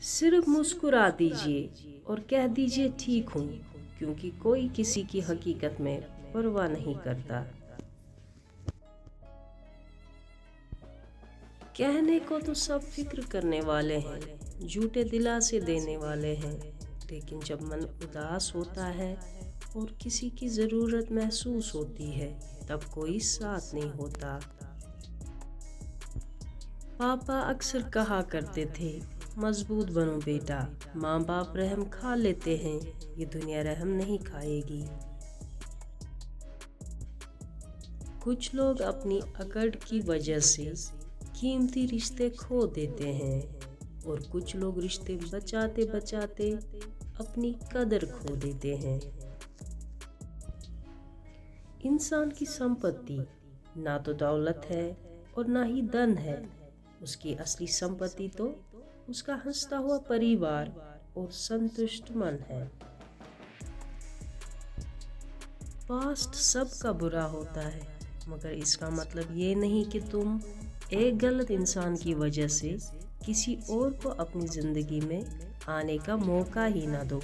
सिर्फ मुस्कुरा दीजिए और कह दीजिए ठीक हूँ, क्योंकि कोई किसी की हकीकत में परवाह नहीं करता। कहने को तो सब फिक्र करने वाले हैं, झूठे दिलासे देने वाले हैं, लेकिन जब मन उदास होता है और किसी की ज़रूरत महसूस होती है, तब कोई साथ नहीं होता। पापा अक्सर कहा करते थे, मजबूत बनो बेटा, माँ बाप रहम खा लेते हैं, ये दुनिया रहम नहीं खाएगी। कुछ लोग अपनी अकड़ की वजह से कीमती रिश्ते खो देते हैं और कुछ लोग रिश्ते बचाते बचाते अपनी कदर खो देते हैं। इंसान की संपत्ति ना तो दौलत है और ना ही धन है, उसकी असली संपत्ति तो उसका हंसता हुआ परिवार और संतुष्ट मन है। पास्ट सबका बुरा होता है, मगर इसका मतलब ये नहीं कि तुम एक गलत इंसान की वजह से किसी और को अपनी जिंदगी में आने का मौका ही ना दो।